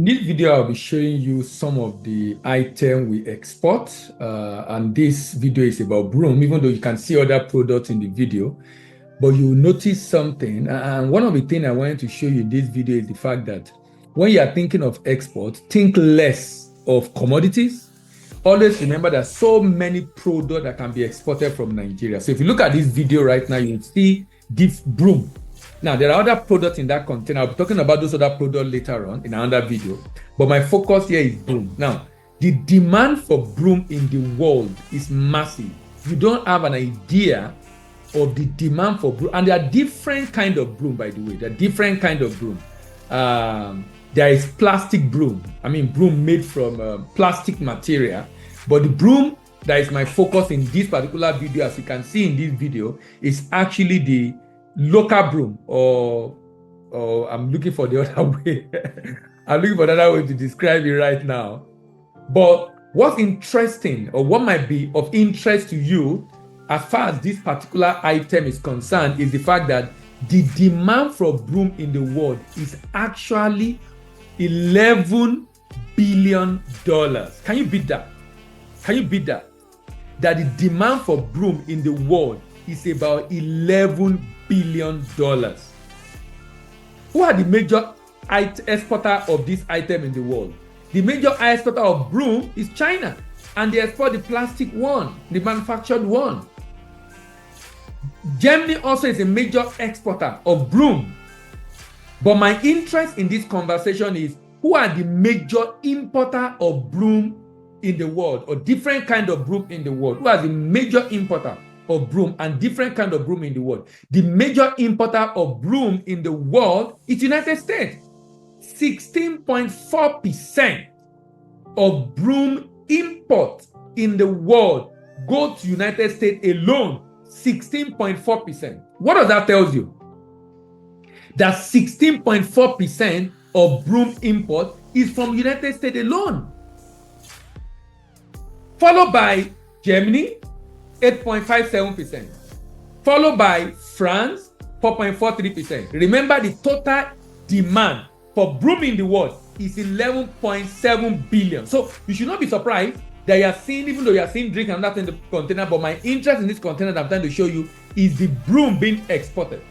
this video, I'll be showing you some of the items we export, and this video is about Broom, even though you can see other products in the video, but you'll notice something. And one of the things I wanted to show you in this video is the fact that when you are thinking of export, think less of commodities. Always remember that so many products that can be exported from Nigeria. So if you look at this video right now, you'll see this Broom. Now, there are other products in that container. I'll be talking about those other products later on in another video. But my focus here is Broom. Now, the demand for Broom in the world is massive. You don't have an idea of the demand for Broom. And there are different kinds of Broom, by the way. There are different kinds of Broom. There is plastic Broom. I mean, Broom made from plastic material. But the Broom that is my focus in this particular video, as you can see in this video, is actually the local Broom, or I'm looking for the other way. I'm looking for the other way to describe it right now. But what's interesting, or what might be of interest to you as far as this particular item is concerned, is the fact that the demand for Broom in the world is actually $11 billion. Can you beat that? Can you beat that? That the demand for Broom in the world is about $11 billion. Who are the major exporter of this item in the world? The major exporter of Broom is China, and they export the plastic one, the manufactured one. Germany also is a major exporter of Broom. But my interest in this conversation is, who are the major importer of Broom in the world, or different kind of Broom in the world? Who are the major importer of Broom and different kind of Broom in the world? The major importer of Broom in the world is United States. 16.4% of Broom import in the world go to United States alone. 16.4%. What does that tell you? That 16.4% of Broom import is from United States alone. Followed by Germany, 8.57%. Followed by France, 4.43%. Remember, the total demand for Broom in the world is 11.7 billion. So you should not be surprised that you are seeing, even though you are seeing drink and that in the container, but my interest in this container that I'm trying to show you is the Broom being exported.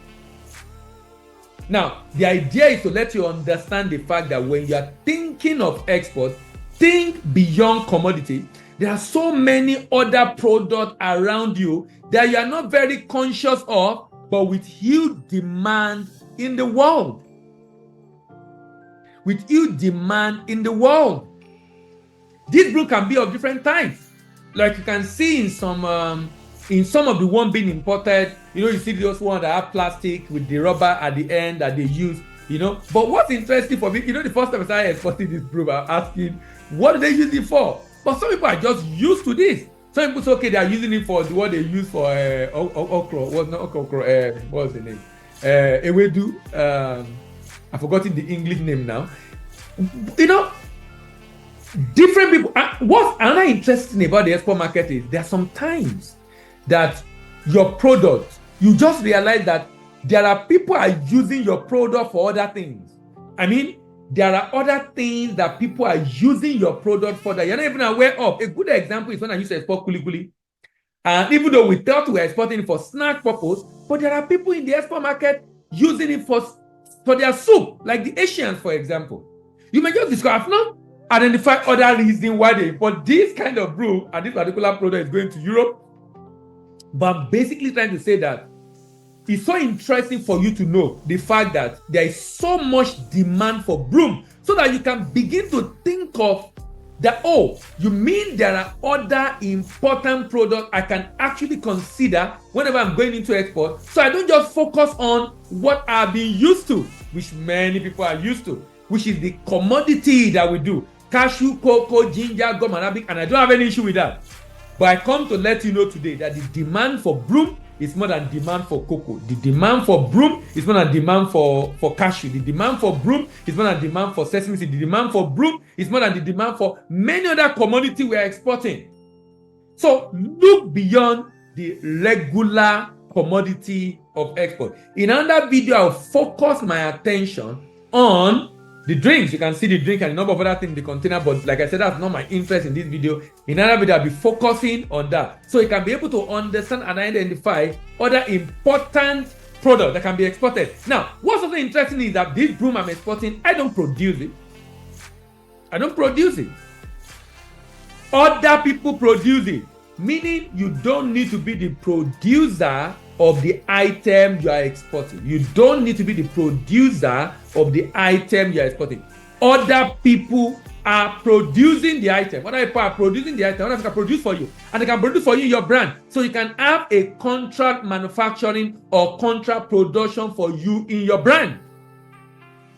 Now, the idea is to let you understand the fact that when you are thinking of export, think beyond commodity. There are so many other products around you that you are not very conscious of, but with huge demand in the world. With huge demand in the world. This Broom can be of different types. Like you can see in some of the one being imported, you see those ones that have plastic with the rubber at the end that they use, But what's interesting for me, the first time I started exporting this Broom, I'm asking, what do they use it for? But some people are just used to this. Some people say, okay, they are using it for what they use for okra. What's the name? Ewedu. I've forgotten the English name now. Different people. What's another interesting about the export market is there are some times that your product, you just realize that there are people are using your product for other things. I mean, there are other things that people are using your product for that you're not even aware of. A good example is when I used to export kuli. And even though we thought we were exporting it for snack purpose, but there are people in the export market using it for their soup, like the Asians, for example. You may just discover, I've not identified other reasons why they import this kind of Broom, and this particular product is going to Europe. But I'm basically trying to say that it's so interesting for you to know the fact that there is so much demand for Broom, so that you can begin to think of that, oh, you mean there are other important products I can actually consider whenever I'm going into export, so I don't just focus on what I've been used to, which many people are used to, which is the commodity that we do. Cashew, cocoa, ginger, gum, and arabic, and I don't have any issue with that. But I come to let you know today that the demand for Broom is more than demand for cocoa. The demand for Broom is more than demand for cashew. The demand for Broom is more than demand for sesame seed. The demand for Broom is more than the demand for many other commodities we are exporting. So look beyond the regular commodity of export. In another video, I'll focus my attention on The drinks, you can see the drink and a number of other things in the container, but like I said, that's not my interest in this video. In another video, I'll be focusing on that. So you can be able to understand and identify other important products that can be exported. Now, what's also interesting is that this broom I'm exporting, I don't produce it. I don't produce it. Other people produce it, meaning you don't need to be the producer of the item you are exporting. You don't need to be the producer of the item you are exporting. Other people are producing the item. Other people are producing the item. Other people can produce for you. And they can produce for you your brand. So you can have a contract manufacturing or contract production for you in your brand.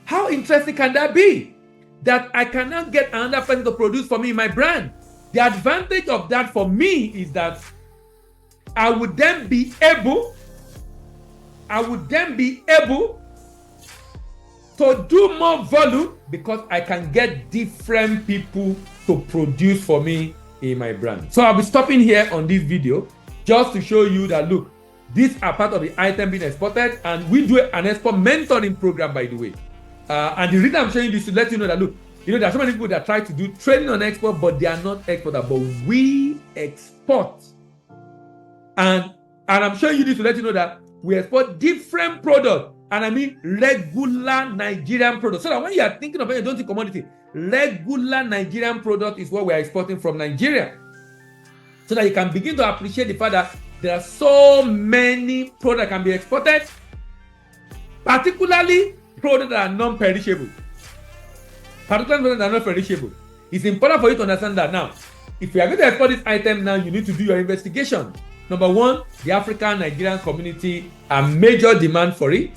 How interesting can that be? That I cannot get another person to produce for me in my brand. The advantage of that for me is that I would then be able to do more volume because I can get different people to produce for me in my brand. So I'll be stopping here on this video just to show you that, look, these are part of the item being exported, and we do an export mentoring program, by the way. And the reason I'm showing this is to let you know that, look, there are so many people that try to do training on export, but they are not exporter, but we export. And I'm showing you this to let you know that we export different products, and I mean regular Nigerian products. So that when you are thinking of it, you don't think commodity. Regular Nigerian product is what we are exporting from Nigeria. So that you can begin to appreciate the fact that there are so many products that can be exported, particularly products that are non-perishable. It's important for you to understand that now. If you are going to export this item now, you need to do your investigation. Number one, the African Nigerian community are major demand for it.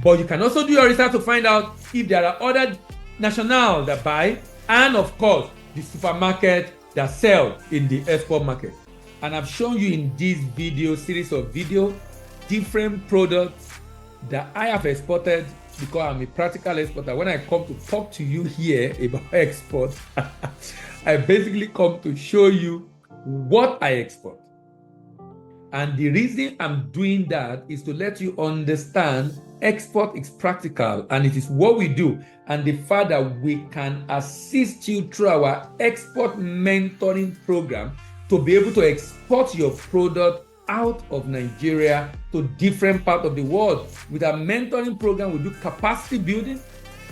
But you can also do your research to find out if there are other nationals that buy, and of course, the supermarket that sell in the export market. And I've shown you in this series of videos, different products that I have exported because I'm a practical exporter. When I come to talk to you here about export, I basically come to show you what I export. And the reason I'm doing that is to let you understand export is practical and it is what we do, and the fact that we can assist you through our export mentoring program to be able to export your product out of Nigeria to different parts of the world. With our mentoring program, we do capacity building,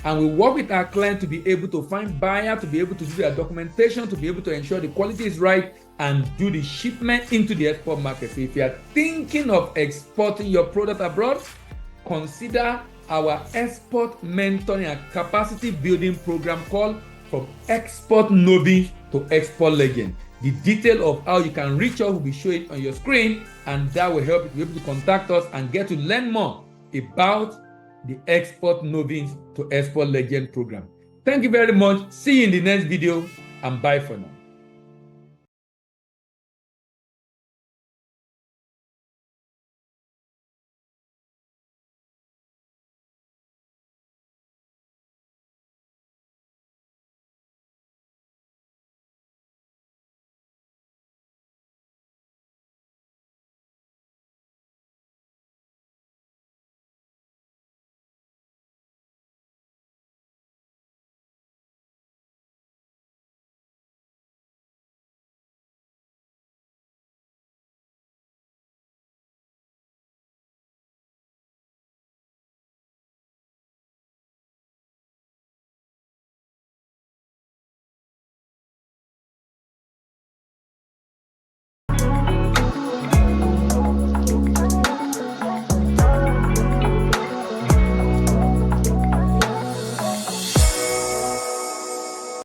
and we work with our client to be able to find buyers, to be able to do their documentation, to be able to ensure the quality is right, and do the shipment into the export market. So if you are thinking of exporting your product abroad, consider our export mentoring and capacity building program called From Export Novice to Export Legend. The detail of how you can reach us will be shown on your screen, and that will help you be able to contact us and get to learn more about the Export Novice to Export Legend program. Thank you very much. See you in the next video, and bye for now.